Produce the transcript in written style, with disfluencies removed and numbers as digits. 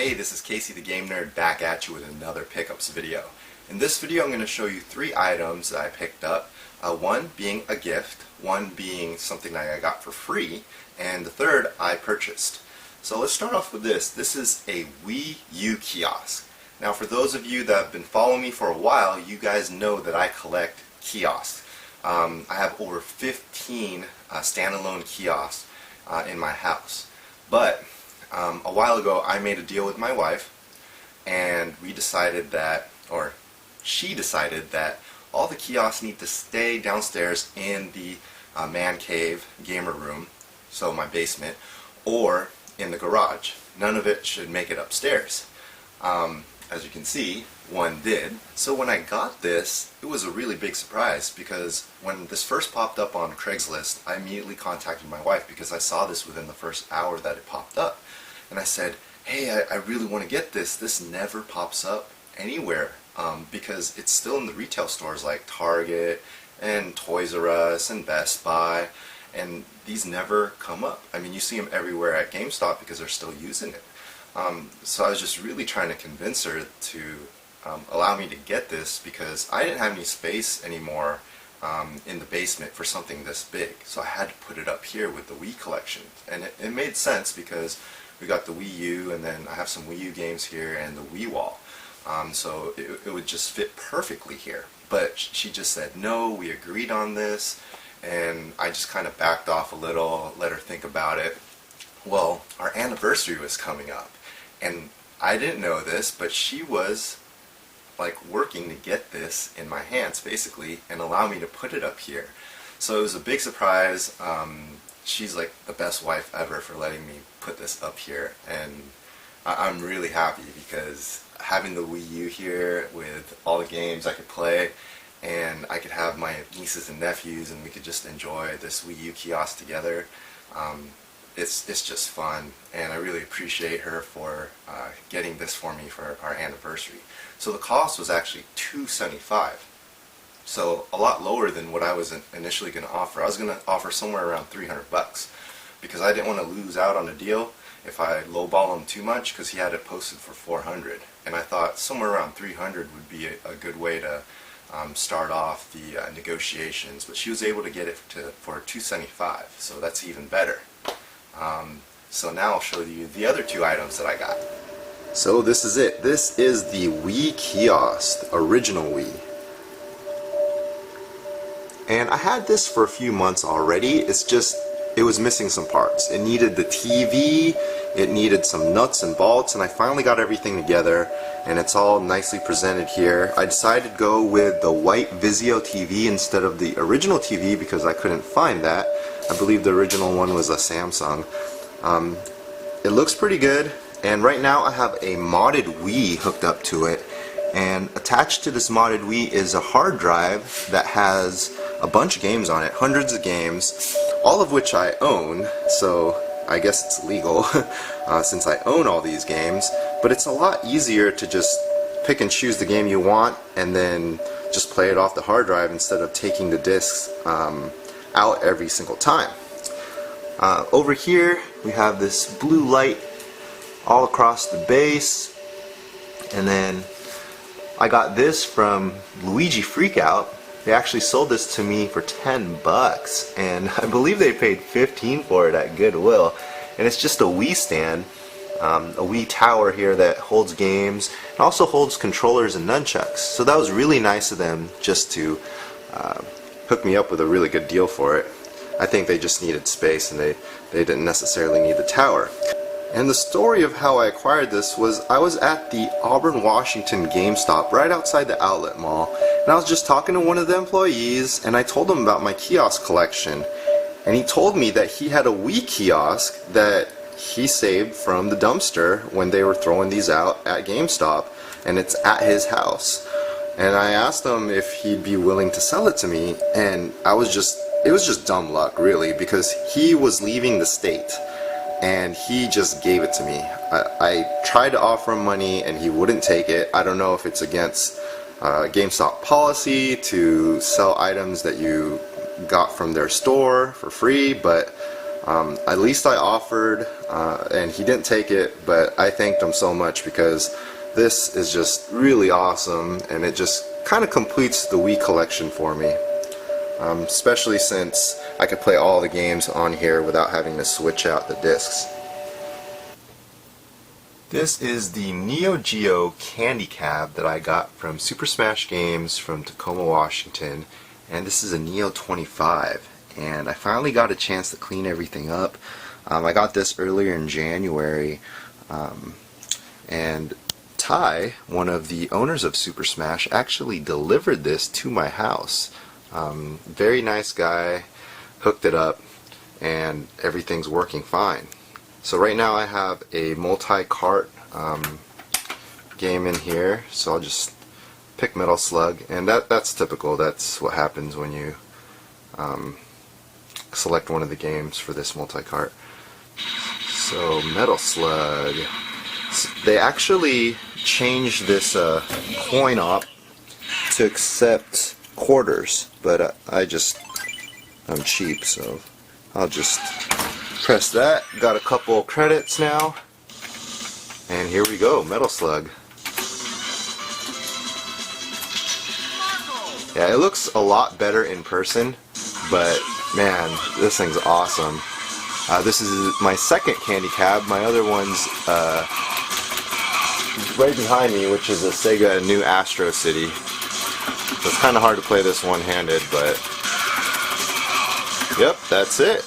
Hey, this is Kacy the Game Nerd back at you with another pickups video. In this video I'm going to show you 3 items that I picked up. One being a gift, one being something that I got for free, and the third I purchased. So let's start off with this. This is a Wii U Kiosk. Now for those of you that have been following me for a while, you guys know that I collect kiosks. I have over 15 standalone kiosks in my house. But a while ago I made a deal with my wife, and we decided that, or she decided that all the kiosks need to stay downstairs in the man cave gamer room, so my basement, or in the garage. None of it should make it upstairs. As you can see, one did. So when I got this, it was a really big surprise, because when this first popped up on Craigslist, I immediately contacted my wife because I saw this within the first hour that it popped up. And I said, hey, I really want to get this. This never pops up anywhere because it's still in the retail stores like Target and Toys R Us and Best Buy, and these never come up. I mean, you see them everywhere at GameStop because they're still using it. So I was just really trying to convince her to allow me to get this, because I didn't have any space anymore in the basement for something this big. So I had to put it up here with the Wii collection. And it made sense because we got the Wii U, and then I have some Wii U games here and the Wii wall. So it would just fit perfectly here. But she just said, no, we agreed on this. And I just kind of backed off a little, let her think about it. Well, our anniversary was coming up, and I didn't know this, but she was like working to get this in my hands basically and allow me to put it up here. So it was a big surprise. She's like the best wife ever for letting me put this up here, and I'm really happy because having the Wii U here with all the games I could play, and I could have my nieces and nephews and we could just enjoy this Wii U kiosk together. It's just fun, and I really appreciate her for getting this for me for our anniversary. So the cost was actually $275, so a lot lower than what I was initially going to offer. I was going to offer somewhere around $300 because I didn't want to lose out on a deal if I lowball him too much, because he had it posted for $400, and I thought somewhere around $300 would be a good way to start off the negotiations. But she was able to get it for $275, so that's even better. So now I'll show you the other 2 items that I got. So this is it. This is the Wii Kiosk, original Wii. And I had this for a few months already. It's just, it was missing some parts. It needed the TV, it needed some nuts and bolts, and I finally got everything together, and it's all nicely presented here. I decided to go with the white Vizio TV instead of the original TV because I couldn't find that. I believe the original one was a Samsung. It looks pretty good, and right now I have a modded Wii hooked up to it, and attached to this modded Wii is a hard drive that has a bunch of games on it, hundreds of games, all of which I own, so I guess it's legal since I own all these games. But it's a lot easier to just pick and choose the game you want and then just play it off the hard drive instead of taking the discs out every single time. Over here we have this blue light all across the base, and then I got this from Luigi Freakout. They actually sold this to me for $10, and I believe they paid $15 for it at Goodwill. And it's just a Wii stand, a Wii tower here that holds games. It also holds controllers and nunchucks. So that was really nice of them just to hook me up with a really good deal for it. I think they just needed space, and they didn't necessarily need the tower. And the story of how I acquired this was I was at the Auburn, Washington GameStop right outside the outlet mall, and I was just talking to one of the employees, and I told him about my kiosk collection, and he told me that he had a Wii kiosk that he saved from the dumpster when they were throwing these out at GameStop, and it's at his house. And I asked him if he'd be willing to sell it to me, and it was just dumb luck really, because he was leaving the state and he just gave it to me. I tried to offer him money and he wouldn't take it. I don't know if it's against GameStop policy to sell items that you got from their store for free, but At least I offered, and he didn't take it, but I thanked him so much because this is just really awesome, and it just kind of completes the Wii collection for me. Especially since I could play all the games on here without having to switch out the discs. This is the Neogeo Candy Cab that I got from Super Smash Games from Tacoma, Washington, and this is a Neo 25, and I finally got a chance to clean everything up. I got this earlier in January, and Ty, one of the owners of Super Smash, actually delivered this to my house. Very nice guy, hooked it up, and everything's working fine. So right now I have a multi-cart game in here, so I'll just pick Metal Slug, and that's typical. That's what happens when you select one of the games for this multi-cart. So Metal Slug. They actually changed this coin op to accept quarters, but I'm cheap, so I'll just press that. Got a couple credits now, and here we go, Metal Slug. Yeah, it looks a lot better in person, but man, this thing's awesome. This is my second candy cab. My other one's right behind me, which is a Sega New Astro City. So it's kind of hard to play this one-handed, but yep, that's it.